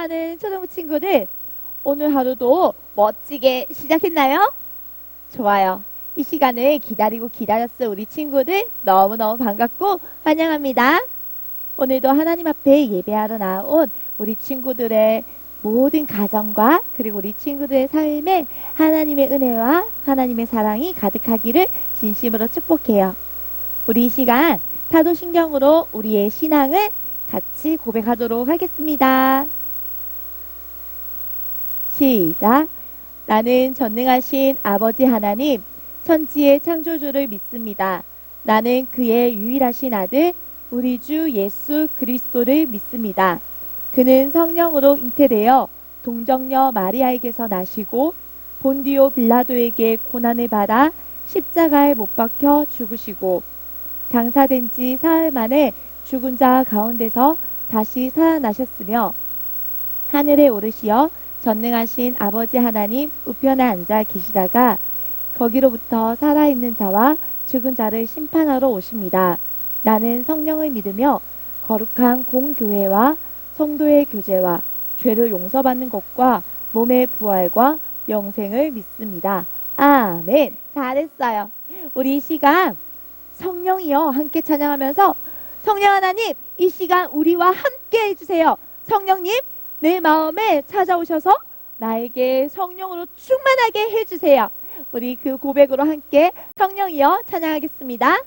사랑하는 초등부 친구들, 오늘 하루도 멋지게 시작했나요? 좋아요. 이 시간을 기다리고 기다렸을 우리 친구들 너무너무 반갑고 환영합니다. 오늘도 하나님 앞에 예배하러 나온 우리 친구들의 모든 가정과 그리고 우리 친구들의 삶에 하나님의 은혜와 하나님의 사랑이 가득하기를 진심으로 축복해요. 우리 이 시간 사도신경으로 우리의 신앙을 같이 고백하도록 하겠습니다. 시작. 나는 전능하신 아버지 하나님, 천지의 창조주를 믿습니다. 나는 그의 유일하신 아들, 우리 주 예수 그리스도를 믿습니다. 그는 성령으로 잉태되어 동정녀 마리아에게서 나시고 본디오 빌라도에게 고난을 받아 십자가에 못 박혀 죽으시고 장사된 지 사흘 만에 죽은 자 가운데서 다시 살아나셨으며 하늘에 오르시어 전능하신 아버지 하나님 우편에 앉아 계시다가 거기로부터 살아있는 자와 죽은 자를 심판하러 오십니다. 나는 성령을 믿으며 거룩한 공교회와 성도의 교제와 죄를 용서받는 것과 몸의 부활과 영생을 믿습니다. 아멘. 잘했어요. 우리 이 시간 성령이여 함께 찬양하면서 성령 하나님 이 시간 우리와 함께 해주세요. 성령님 내 마음에 찾아오셔서 나에게 성령으로 충만하게 해주세요. 우리 그 고백으로 함께 성령이여 찬양하겠습니다.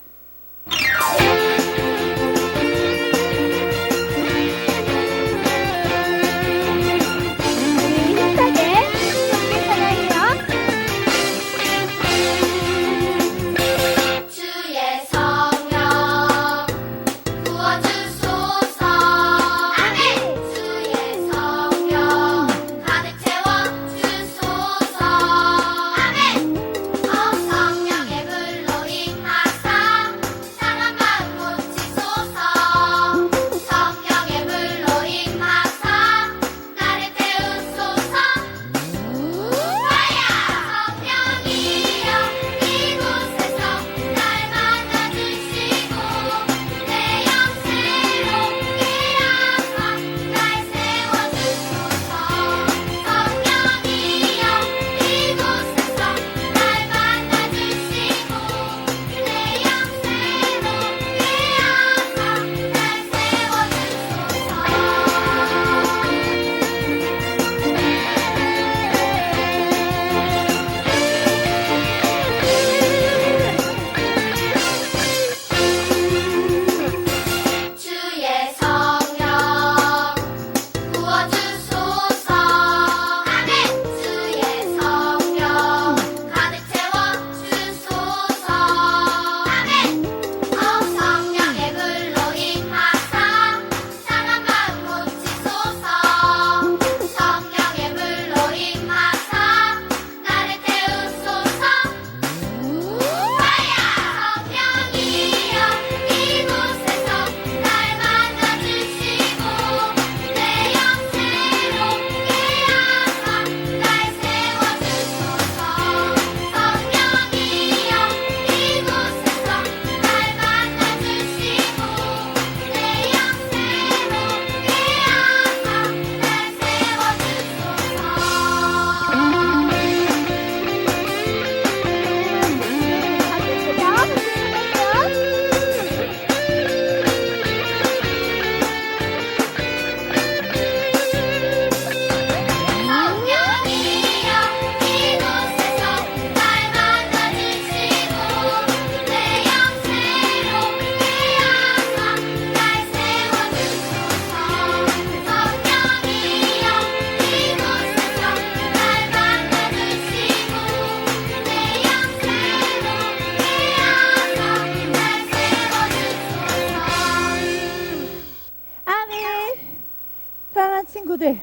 친구들,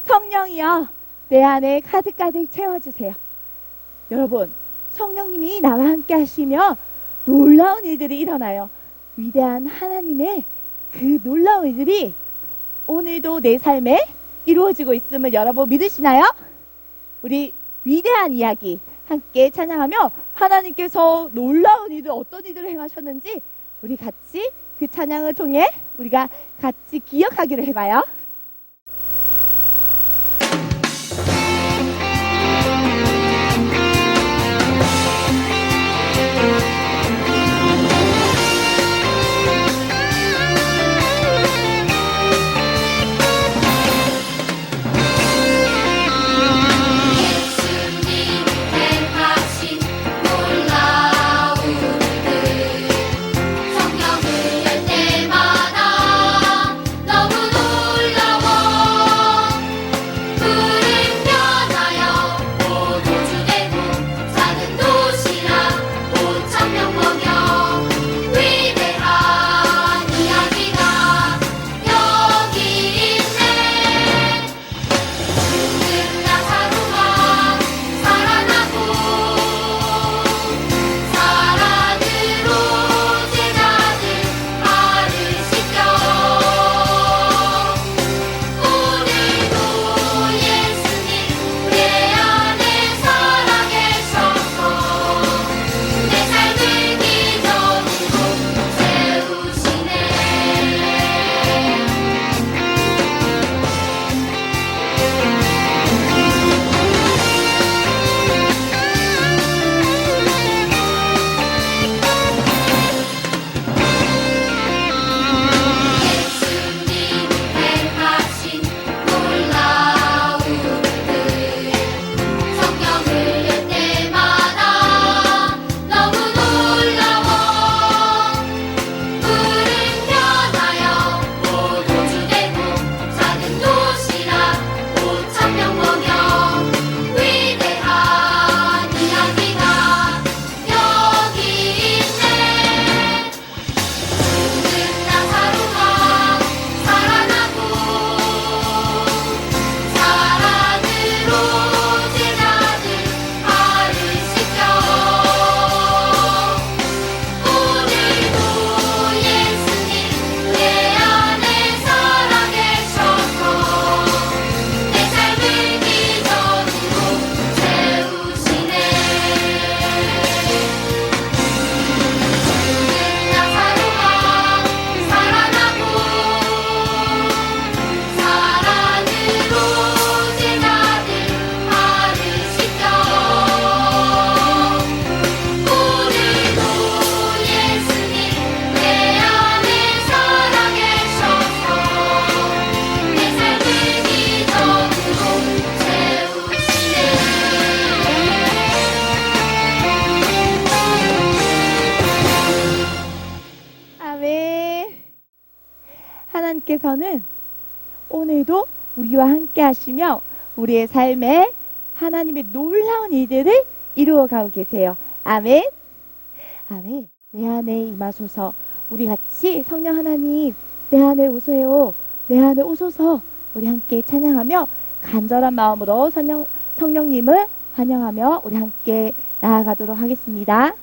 성령이여 내 안에 가득가득 채워주세요. 여러분, 성령님이 나와 함께 하시며 놀라운 일들이 일어나요. 위대한 하나님의 그 놀라운 일들이 오늘도 내 삶에 이루어지고 있음을 여러분 믿으시나요? 우리 위대한 이야기 함께 찬양하며 하나님께서 놀라운 일을 어떤 일들을 행하셨는지 우리 같이 그 찬양을 통해 우리가 같이 기억하기로 해봐요. 하나님께서는 오늘도 우리와 함께 하시며 우리의 삶에 하나님의 놀라운 일들을 이루어가고 계세요. 아멘. 아멘. 내 안에 임하소서. 우리 같이 성령 하나님 내 안에 오세요. 내 안에 오소서. 우리 함께 찬양하며 간절한 마음으로 성령님을 환영하며 우리 함께 나아가도록 하겠습니다.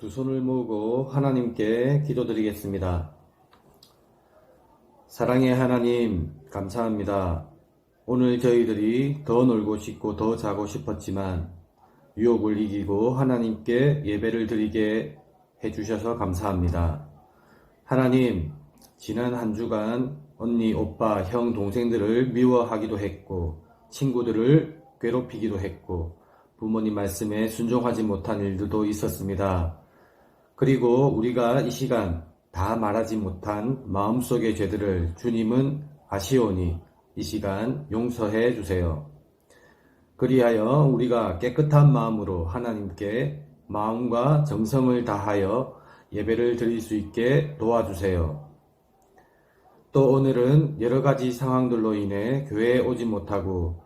두 손을 모으고 하나님께 기도드리겠습니다. 사랑의 하나님, 감사합니다. 오늘 저희들이 더 놀고 싶고 더 자고 싶었지만 유혹을 이기고 하나님께 예배를 드리게 해주셔서 감사합니다. 하나님, 지난 한 주간 언니, 오빠, 형, 동생들을 미워하기도 했고 친구들을 괴롭히기도 했고 부모님 말씀에 순종하지 못한 일들도 있었습니다. 그리고 우리가 이 시간 다 말하지 못한 마음속의 죄들을 주님은 아시오니 이 시간 용서해 주세요. 그리하여 우리가 깨끗한 마음으로 하나님께 마음과 정성을 다하여 예배를 드릴 수 있게 도와주세요. 또 오늘은 여러 가지 상황들로 인해 교회에 오지 못하고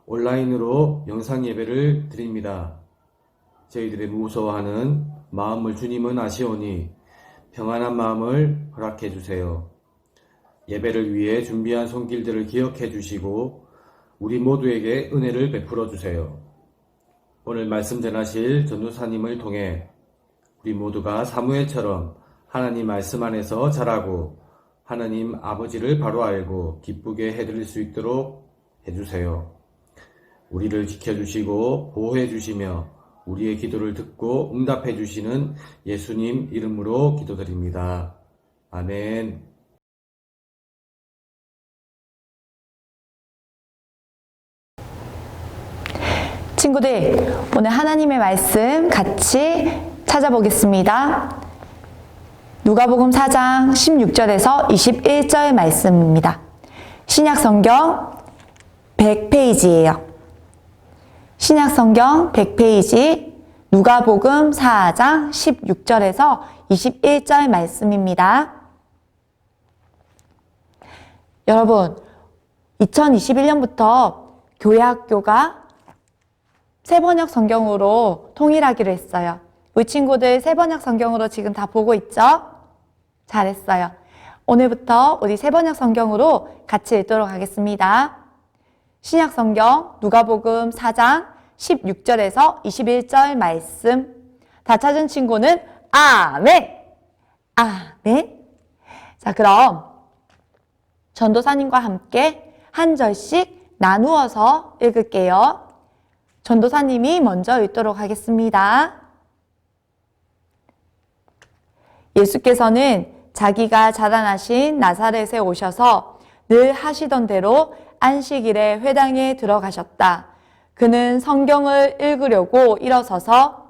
온라인으로 영상 예배를 드립니다. 저희들의 무서워하는 마음을 주님은 아시오니 평안한 마음을 허락해 주세요. 예배를 위해 준비한 손길들을 기억해 주시고 우리 모두에게 은혜를 베풀어 주세요. 오늘 말씀 전하실 전도사님을 통해 우리 모두가 사무엘처럼 하나님 말씀 안에서 자라고 하나님 아버지를 바로 알고 기쁘게 해드릴 수 있도록 해주세요. 우리를 지켜주시고 보호해 주시며 우리의 기도를 듣고 응답해 주시는 예수님 이름으로 기도드립니다. 아멘. 친구들, 오늘 하나님의 말씀 같이 찾아보겠습니다. 누가복음 4장 16절에서 21절 말씀입니다. 신약성경 100페이지예요. 신약성경 100페이지 누가복음 4장 16절에서 21절 말씀입니다. 여러분, 2021년부터 교회학교가 세번역 성경으로 통일하기로 했어요. 우리 친구들 세번역 성경으로 지금 다 보고 있죠? 잘했어요. 오늘부터 우리 세번역 성경으로 같이 읽도록 하겠습니다. 신약 성경 누가복음 4장 16절에서 21절 말씀. 다 찾은 친구는 아멘! 아멘! 자, 그럼 전도사님과 함께 한 절씩 나누어서 읽을게요. 전도사님이 먼저 읽도록 하겠습니다. 예수께서는 자기가 자라나신 나사렛에 오셔서 늘 하시던 대로 안식일에 회당에 들어가셨다. 그는 성경을 읽으려고 일어서서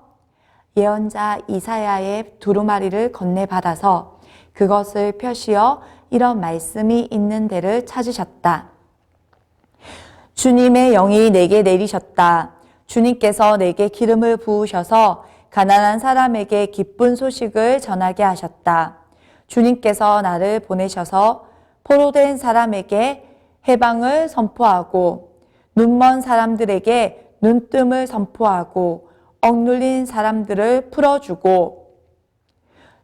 예언자 이사야의 두루마리를 건네받아서 그것을 펴시어 이런 말씀이 있는 데를 찾으셨다. 주님의 영이 내게 내리셨다. 주님께서 내게 기름을 부으셔서 가난한 사람에게 기쁜 소식을 전하게 하셨다. 주님께서 나를 보내셔서 포로된 사람에게 해방을 선포하고 눈먼 사람들에게 눈뜸을 선포하고 억눌린 사람들을 풀어주고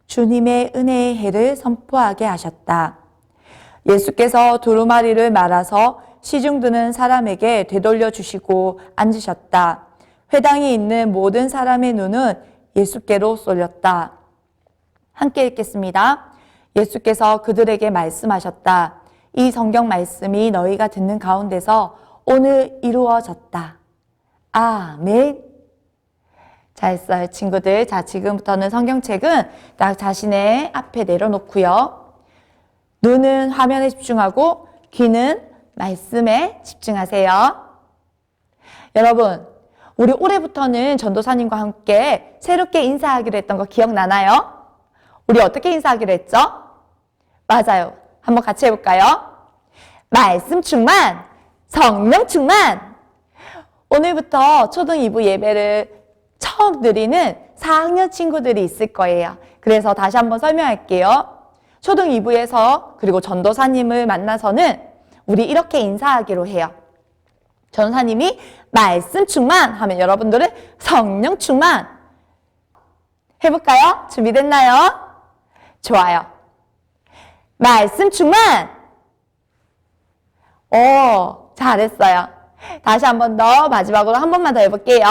주님의 은혜의 해를 선포하게 하셨다. 예수께서 두루마리를 말아서 시중 드는 사람에게 되돌려 주시고 앉으셨다. 회당에 있는 모든 사람의 눈은 예수께로 쏠렸다. 함께 읽겠습니다. 예수께서 그들에게 말씀하셨다. 이 성경 말씀이 너희가 듣는 가운데서 오늘 이루어졌다. 아멘. 잘했어요, 친구들. 자, 지금부터는 성경책은 딱 자신의 앞에 내려놓고요. 눈은 화면에 집중하고 귀는 말씀에 집중하세요. 여러분, 우리 올해부터는 전도사님과 함께 새롭게 인사하기로 했던 거 기억나나요? 우리 어떻게 인사하기로 했죠? 맞아요. 한번 같이 해볼까요? 말씀 충만, 성령 충만. 오늘부터 초등 2부 예배를 처음 드리는 4학년 친구들이 있을 거예요. 그래서 다시 한번 설명할게요. 초등 2부에서 그리고 전도사님을 만나서는 우리 이렇게 인사하기로 해요. 전도사님이 말씀 충만 하면 여러분들은 성령 충만. 해볼까요? 준비됐나요? 좋아요. 말씀 충만. 오, 잘했어요. 다시 한 번 더, 마지막으로 한 번만 더 해볼게요.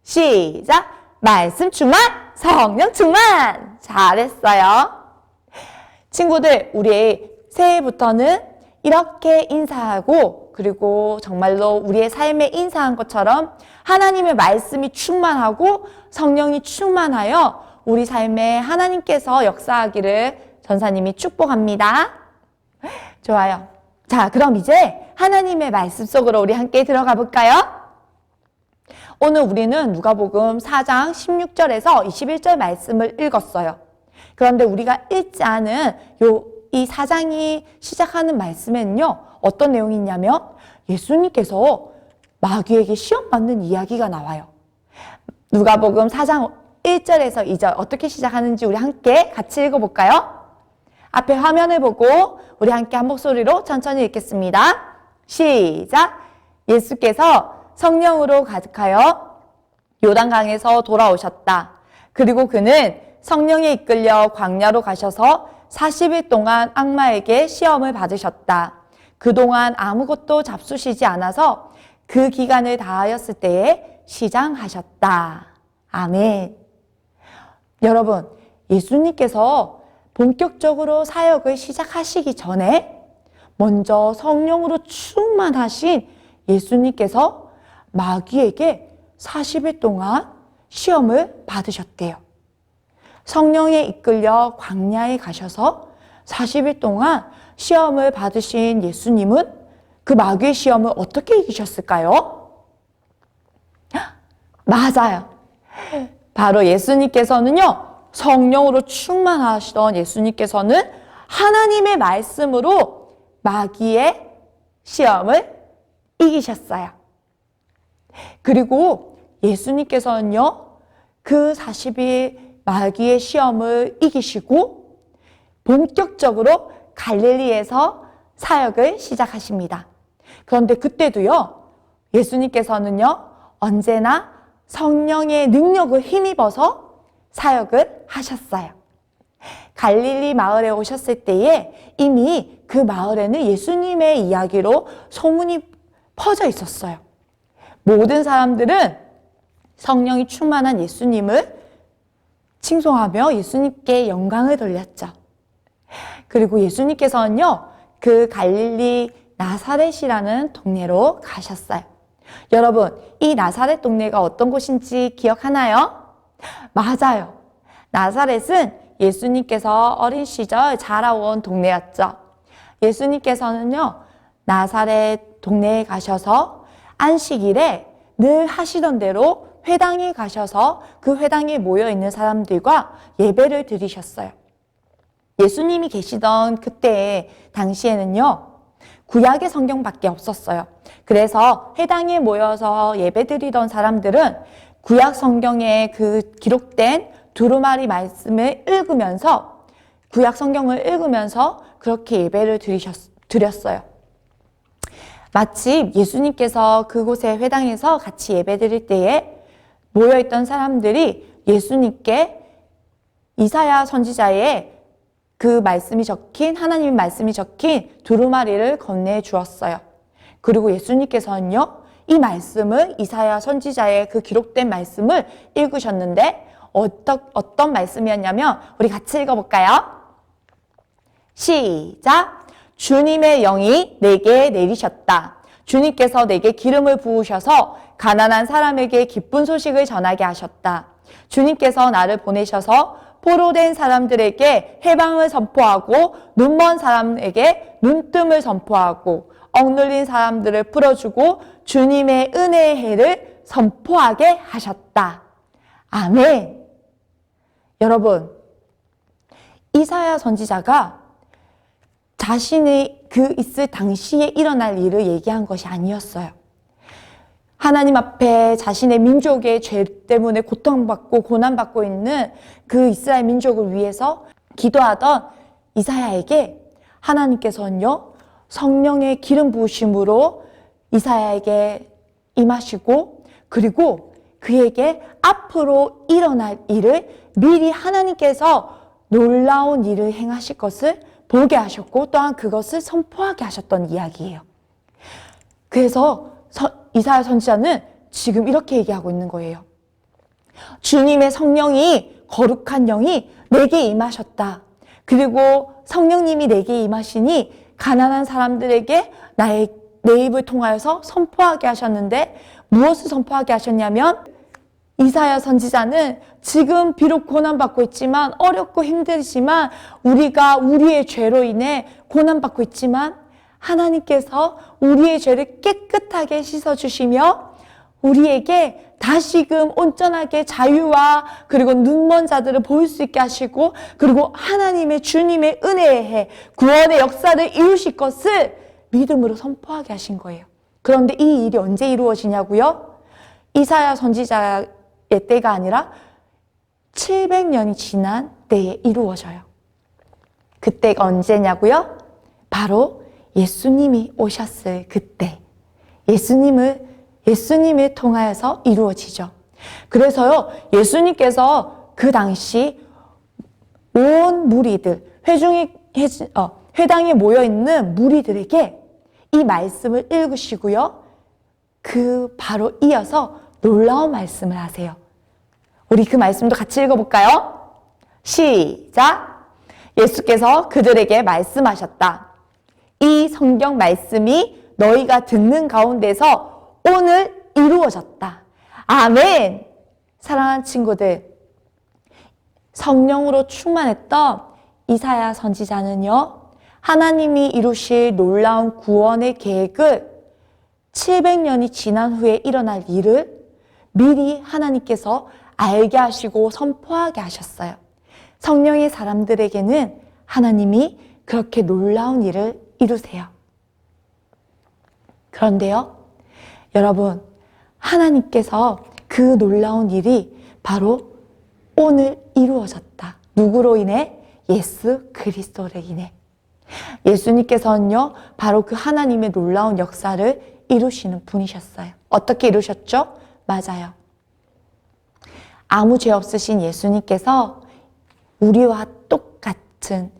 시작. 말씀 충만, 성령 충만. 잘했어요. 친구들, 우리 새해부터는 이렇게 인사하고 그리고 정말로 우리의 삶에 인사한 것처럼 하나님의 말씀이 충만하고 성령이 충만하여 우리 삶에 하나님께서 역사하기를 전사님이 축복합니다. 좋아요. 자, 그럼 이제 하나님의 말씀 속으로 우리 함께 들어가 볼까요? 오늘 우리는 누가복음 4장 16절에서 21절 말씀을 읽었어요. 그런데 우리가 읽지 않은 이 4장이 시작하는 말씀에는요, 어떤 내용이 있냐면 예수님께서 마귀에게 시험 받는 이야기가 나와요. 누가복음 4장 1절에서 2절 어떻게 시작하는지 우리 함께 같이 읽어볼까요? 앞에 화면을 보고 우리 함께 한 목소리로 천천히 읽겠습니다. 시작! 예수께서 성령으로 가득하여 요단강에서 돌아오셨다. 그리고 그는 성령에 이끌려 광야로 가셔서 40일 동안 악마에게 시험을 받으셨다. 그동안 아무것도 잡수시지 않아서 그 기간을 다하였을 때에 시장하셨다. 아멘. 여러분, 예수님께서 본격적으로 사역을 시작하시기 전에 먼저 성령으로 충만하신 예수님께서 마귀에게 40일 동안 시험을 받으셨대요. 성령에 이끌려 광야에 가셔서 40일 동안 시험을 받으신 예수님은 그 마귀의 시험을 어떻게 이기셨을까요? 맞아요. 바로 예수님께서는요, 성령으로 충만하시던 예수님께서는 하나님의 말씀으로 마귀의 시험을 이기셨어요. 그리고 예수님께서는요, 그 40일 마귀의 시험을 이기시고 본격적으로 갈릴리에서 사역을 시작하십니다. 그런데 그때도요, 예수님께서는요, 언제나 성령의 능력을 힘입어서 사역을 하셨어요. 갈릴리 마을에 오셨을 때에 이미 그 마을에는 예수님의 이야기로 소문이 퍼져 있었어요. 모든 사람들은 성령이 충만한 예수님을 칭송하며 예수님께 영광을 돌렸죠. 그리고 예수님께서는요, 그 갈릴리 나사렛이라는 동네로 가셨어요. 여러분, 이 나사렛 동네가 어떤 곳인지 기억하나요? 맞아요. 나사렛은 예수님께서 어린 시절 자라온 동네였죠. 예수님께서는요, 나사렛 동네에 가셔서 안식일에 늘 하시던 대로 회당에 가셔서 그 회당에 모여있는 사람들과 예배를 드리셨어요. 예수님이 계시던 그때 당시에는요, 구약의 성경밖에 없었어요. 그래서 회당에 모여서 예배드리던 사람들은 구약 성경에 그 기록된 두루마리 말씀을 읽으면서, 구약 성경을 읽으면서 그렇게 예배를 드렸어요. 마침 예수님께서 그곳의 회당에서 같이 예배드릴 때에 모여있던 사람들이 예수님께 이사야 선지자의 그 말씀이 적힌, 하나님의 말씀이 적힌 두루마리를 건네주었어요. 그리고 예수님께서는요, 이 말씀을, 이사야 선지자의 그 기록된 말씀을 읽으셨는데 어떤 말씀이었냐면, 우리 같이 읽어볼까요? 시작! 주님의 영이 내게 내리셨다. 주님께서 내게 기름을 부으셔서 가난한 사람에게 기쁜 소식을 전하게 하셨다. 주님께서 나를 보내셔서 포로된 사람들에게 해방을 선포하고 눈먼 사람에게 눈뜸을 선포하고 억눌린 사람들을 풀어주고 주님의 은혜의 해를 선포하게 하셨다. 아멘. 여러분, 이사야 선지자가 자신의 그 있을 당시에 일어날 일을 얘기한 것이 아니었어요. 하나님 앞에 자신의 민족의 죄 때문에 고통받고 고난받고 있는 그 이스라엘 민족을 위해서 기도하던 이사야에게 하나님께서는요, 성령의 기름 부으심으로 이사야에게 임하시고, 그리고 그에게 앞으로 일어날 일을 미리 하나님께서 놀라운 일을 행하실 것을 보게 하셨고, 또한 그것을 선포하게 하셨던 이야기예요. 그래서 이사야 선지자는 지금 이렇게 얘기하고 있는 거예요. 주님의 성령이, 거룩한 영이 내게 임하셨다. 그리고 성령님이 내게 임하시니 가난한 사람들에게 내 입을 통하여서 선포하게 하셨는데, 무엇을 선포하게 하셨냐면, 이사야 선지자는 지금 비록 고난받고 있지만, 어렵고 힘들지만, 우리가 우리의 죄로 인해 고난받고 있지만 하나님께서 우리의 죄를 깨끗하게 씻어주시며 우리에게 다시금 온전하게 자유와 그리고 눈먼 자들을 볼 수 있게 하시고, 그리고 하나님의 주님의 은혜의 해, 구원의 역사를 이루실 것을 믿음으로 선포하게 하신 거예요. 그런데 이 일이 언제 이루어지냐고요? 이사야 선지자의 때가 아니라 700년이 지난 때에 이루어져요. 그때가 언제냐고요? 바로 예수님이 오셨을 그때, 예수님을 통하여서 이루어지죠. 그래서요, 예수님께서 그 당시 온 무리들, 회당에 모여있는 무리들에게 이 말씀을 읽으시고요, 그 바로 이어서 놀라운 말씀을 하세요. 우리 그 말씀도 같이 읽어볼까요? 시작! 예수께서 그들에게 말씀하셨다. 이 성경 말씀이 너희가 듣는 가운데서 오늘 이루어졌다. 아멘! 사랑하는 친구들, 성령으로 충만했던 이사야 선지자는요, 하나님이 이루실 놀라운 구원의 계획을 700년이 지난 후에 일어날 일을 미리 하나님께서 알게 하시고 선포하게 하셨어요. 성령의 사람들에게는 하나님이 그렇게 놀라운 일을 이루세요. 그런데요, 여러분, 하나님께서 그 놀라운 일이 바로 오늘 이루어졌다. 누구로 인해? 예수 그리스도로 인해. 예수님께서는요, 바로 그 하나님의 놀라운 역사를 이루시는 분이셨어요. 어떻게 이루셨죠? 맞아요. 아무 죄 없으신 예수님께서 우리와 똑같은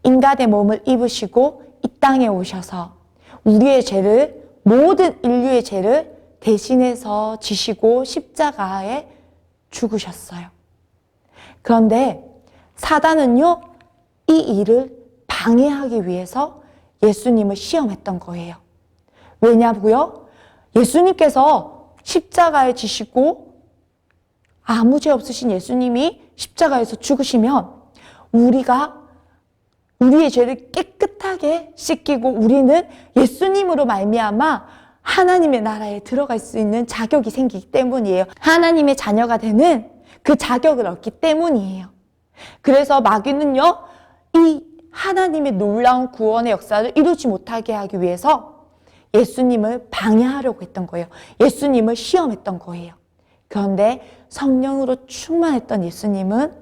인간의 몸을 입으시고 이 땅에 오셔서 우리의 죄를, 모든 인류의 죄를 대신해서 지시고 십자가에 죽으셨어요. 그런데 사단은요, 이 일을 방해하기 위해서 예수님을 시험했던 거예요. 왜냐고요? 예수님께서 십자가에 지시고 아무 죄 없으신 예수님이 십자가에서 죽으시면 우리의 죄를 깨끗하게 씻기고 우리는 예수님으로 말미암아 하나님의 나라에 들어갈 수 있는 자격이 생기기 때문이에요. 하나님의 자녀가 되는 그 자격을 얻기 때문이에요. 그래서 마귀는요, 이 하나님의 놀라운 구원의 역사를 이루지 못하게 하기 위해서 예수님을 방해하려고 했던 거예요. 예수님을 시험했던 거예요. 그런데 성령으로 충만했던 예수님은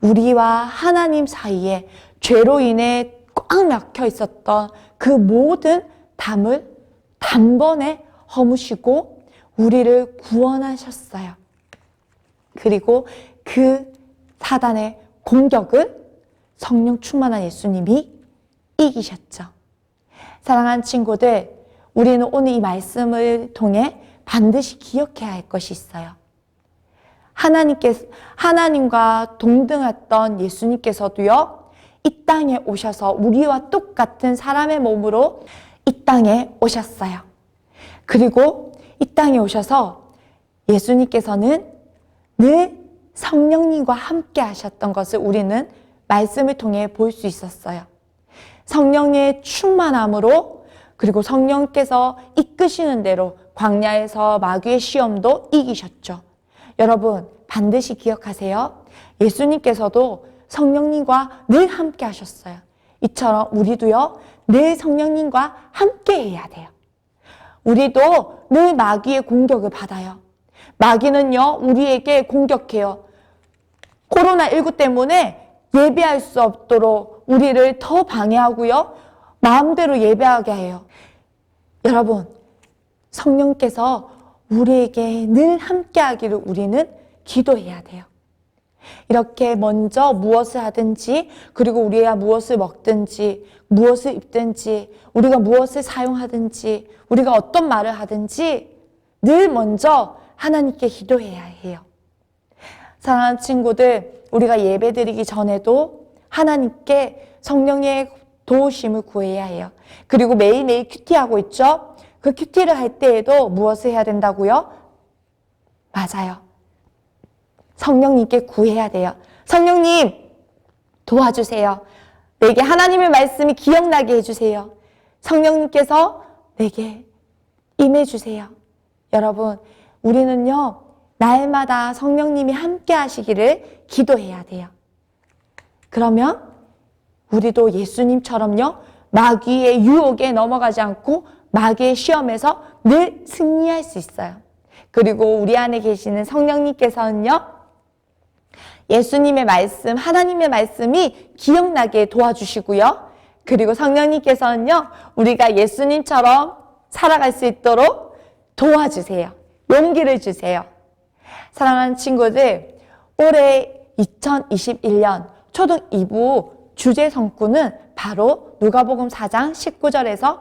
우리와 하나님 사이에 죄로 인해 꽉 막혀 있었던 그 모든 담을 단번에 허무시고 우리를 구원하셨어요. 그리고 그 사단의 공격을 성령 충만한 예수님이 이기셨죠. 사랑하는 친구들, 우리는 오늘 이 말씀을 통해 반드시 기억해야 할 것이 있어요. 하나님과 동등했던 예수님께서도요, 이 땅에 오셔서 우리와 똑같은 사람의 몸으로 이 땅에 오셨어요. 그리고 이 땅에 오셔서 예수님께서는 늘 성령님과 함께 하셨던 것을 우리는 말씀을 통해 볼 수 있었어요. 성령의 충만함으로, 그리고 성령께서 이끄시는 대로 광야에서 마귀의 시험도 이기셨죠. 여러분, 반드시 기억하세요. 예수님께서도 성령님과 늘 함께 하셨어요. 이처럼 우리도요, 늘 성령님과 함께 해야 돼요. 우리도 늘 마귀의 공격을 받아요. 마귀는요, 우리에게 공격해요. 코로나19 때문에 예배할 수 없도록 우리를 더 방해하고요, 마음대로 예배하게 해요. 여러분, 성령께서 우리에게 늘 함께 하기를 우리는 기도해야 돼요. 이렇게 먼저 무엇을 하든지, 그리고 우리가 무엇을 먹든지, 무엇을 입든지, 우리가 무엇을 사용하든지, 우리가 어떤 말을 하든지 늘 먼저 하나님께 기도해야 해요. 사랑하는 친구들, 우리가 예배드리기 전에도 하나님께 성령의 도우심을 구해야 해요. 그리고 매일매일 큐티하고 있죠? 그 큐티를 할 때에도 무엇을 해야 된다고요? 맞아요. 성령님께 구해야 돼요. 성령님, 도와주세요. 내게 하나님의 말씀이 기억나게 해주세요. 성령님께서 내게 임해주세요. 여러분, 우리는요, 날마다 성령님이 함께 하시기를 기도해야 돼요. 그러면 우리도 예수님처럼요, 마귀의 유혹에 넘어가지 않고 마귀의 시험에서 늘 승리할 수 있어요. 그리고 우리 안에 계시는 성령님께서는요, 예수님의 말씀, 하나님의 말씀이 기억나게 도와주시고요. 그리고 성령님께서는요, 우리가 예수님처럼 살아갈 수 있도록 도와주세요. 용기를 주세요. 사랑하는 친구들, 올해 2021년 초등 2부 주제 성구는 바로 누가복음 4장 18절에서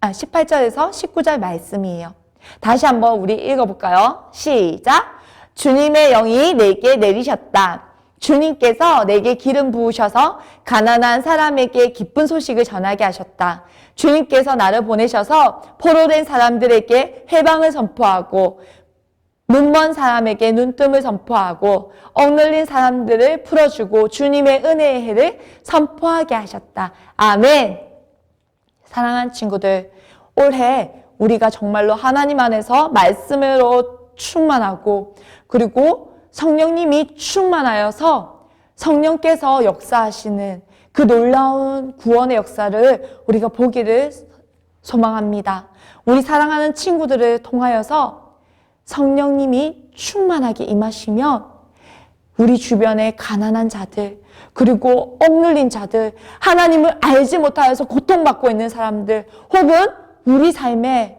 19절 말씀이에요. 다시 한번 우리 읽어볼까요? 시작! 주님의 영이 내게 내리셨다. 주님께서 내게 기름 부으셔서 가난한 사람에게 기쁜 소식을 전하게 하셨다. 주님께서 나를 보내셔서 포로된 사람들에게 해방을 선포하고 눈먼 사람에게 눈뜸을 선포하고 억눌린 사람들을 풀어주고 주님의 은혜의 해를 선포하게 하셨다. 아멘. 사랑하는 친구들, 올해 우리가 정말로 하나님 안에서 말씀으로 충만하고, 그리고 성령님이 충만하여서 성령께서 역사하시는 그 놀라운 구원의 역사를 우리가 보기를 소망합니다. 우리 사랑하는 친구들을 통하여서 성령님이 충만하게 임하시면 우리 주변의 가난한 자들, 그리고 억눌린 자들, 하나님을 알지 못하여서 고통받고 있는 사람들, 혹은 우리 삶에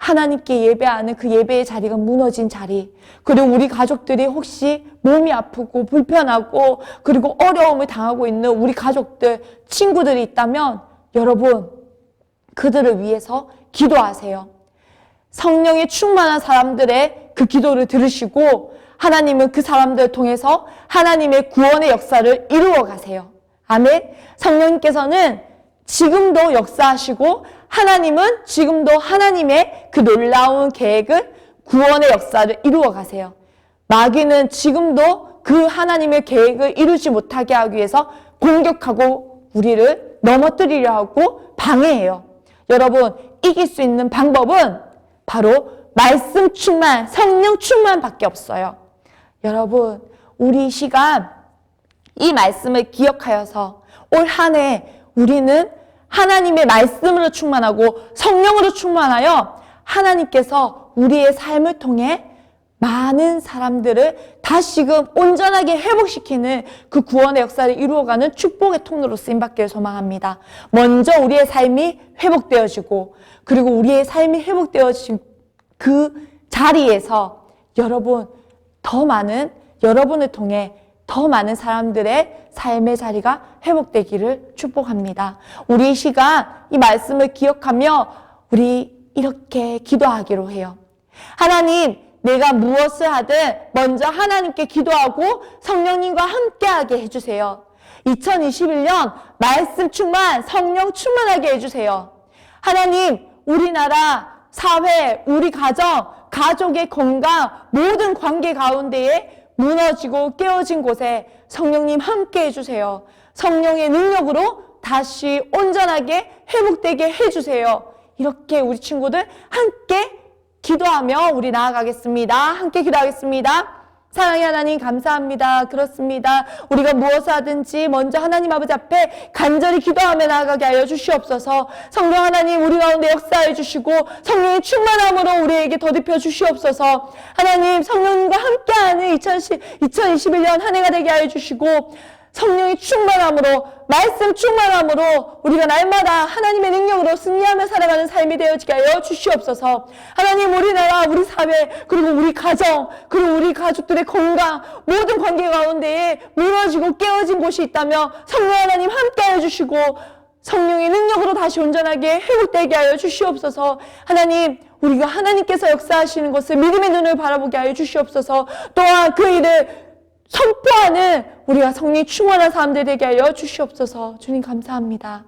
하나님께 예배하는 그 예배의 자리가 무너진 자리, 그리고 우리 가족들이 혹시 몸이 아프고 불편하고 그리고 어려움을 당하고 있는 우리 가족들, 친구들이 있다면 여러분 그들을 위해서 기도하세요. 성령의 충만한 사람들의 그 기도를 들으시고 하나님은 그 사람들을 통해서 하나님의 구원의 역사를 이루어 가세요. 아멘. 성령님께서는 지금도 역사하시고 하나님은 지금도 하나님의 그 놀라운 계획을, 구원의 역사를 이루어 가세요. 마귀는 지금도 그 하나님의 계획을 이루지 못하게 하기 위해서 공격하고 우리를 넘어뜨리려 하고 방해해요. 여러분, 이길 수 있는 방법은 바로 말씀 충만, 성령 충만밖에 없어요. 여러분, 우리 이 시간 이 말씀을 기억하여서 올 한 해 우리는 하나님의 말씀으로 충만하고 성령으로 충만하여 하나님께서 우리의 삶을 통해 많은 사람들을 다시금 온전하게 회복시키는 그 구원의 역사를 이루어가는 축복의 통로로 쓰임받기를 소망합니다. 먼저 우리의 삶이 회복되어지고 그리고 우리의 삶이 회복되어진 그 자리에서 여러분 더 많은 여러분을 통해 더 많은 사람들의 삶의 자리가 회복되기를 축복합니다. 우리 이 시간 이 말씀을 기억하며 우리 이렇게 기도하기로 해요. 하나님, 내가 무엇을 하든 먼저 하나님께 기도하고 성령님과 함께하게 해주세요. 2021년 말씀 충만, 성령 충만하게 해주세요. 하나님, 우리나라, 사회, 우리 가정, 가족의 건강, 모든 관계 가운데에 무너지고 깨어진 곳에 성령님 함께 해주세요. 성령의 능력으로 다시 온전하게 회복되게 해주세요. 이렇게 우리 친구들 함께 기도하며 우리 나아가겠습니다. 함께 기도하겠습니다. 사랑의 하나님 감사합니다. 그렇습니다. 우리가 무엇을 하든지 먼저 하나님 아버지 앞에 간절히 기도하며 나아가게 하여 주시옵소서. 성령 하나님 우리 가운데 역사해 주시고 성령의 충만함으로 우리에게 더딥혀 주시옵소서. 하나님 성령님과 함께하는 2021년 한 해가 되게 하여 주시고 성령의 충만함으로 말씀 충만함으로 우리가 날마다 하나님의 능력으로 승리하며 살아가는 삶이 되어지게 하여 주시옵소서. 하나님 우리나라 우리 사회 그리고 우리 가정 그리고 우리 가족들의 건강 모든 관계 가운데에 무너지고 깨어진 곳이 있다며 성령 하나님 함께하여 주시고 성령의 능력으로 다시 온전하게 회복되게 하여 주시옵소서. 하나님 우리가 하나님께서 역사하시는 것을 믿음의 눈을 바라보게 하여 주시옵소서. 또한 그 일을 선포하는 우리가 성령이 충만한 사람들 되게 하여 주시옵소서. 주님 감사합니다.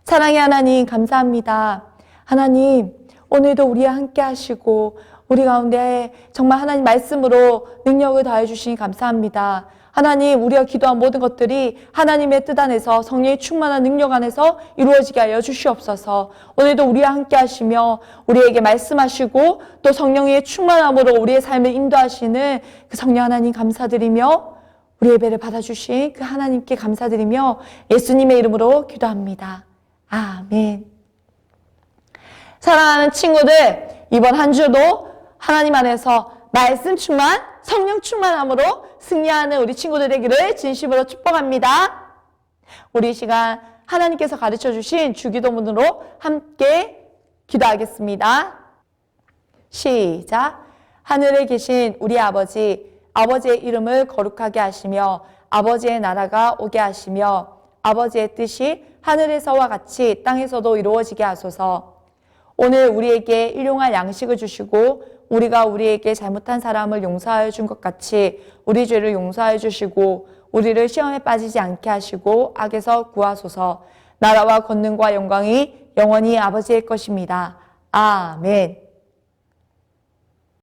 사랑의 하나님 감사합니다. 하나님 오늘도 우리와 함께 하시고 우리 가운데 정말 하나님 말씀으로 능력을 다해 주시니 감사합니다. 하나님 우리가 기도한 모든 것들이 하나님의 뜻 안에서 성령의 충만한 능력 안에서 이루어지게 하여 주시옵소서. 오늘도 우리와 함께 하시며 우리에게 말씀하시고 또 성령의 충만함으로 우리의 삶을 인도하시는 그 성령 하나님 감사드리며 우리 예배를 받아주신 그 하나님께 감사드리며 예수님의 이름으로 기도합니다. 아멘. 사랑하는 친구들, 이번 한 주도 하나님 안에서 말씀 충만, 성령 충만함으로 승리하는 우리 친구들 되기를 진심으로 축복합니다. 우리 이 시간 하나님께서 가르쳐 주신 주기도문으로 함께 기도하겠습니다. 시작. 하늘에 계신 우리 아버지, 아버지의 이름을 거룩하게 하시며 아버지의 나라가 오게 하시며 아버지의 뜻이 하늘에서와 같이 땅에서도 이루어지게 하소서. 오늘 우리에게 일용할 양식을 주시고 우리가 우리에게 잘못한 사람을 용서하여 준 것 같이 우리 죄를 용서하여 주시고 우리를 시험에 빠지지 않게 하시고 악에서 구하소서. 나라와 권능과 영광이 영원히 아버지의 것입니다. 아멘.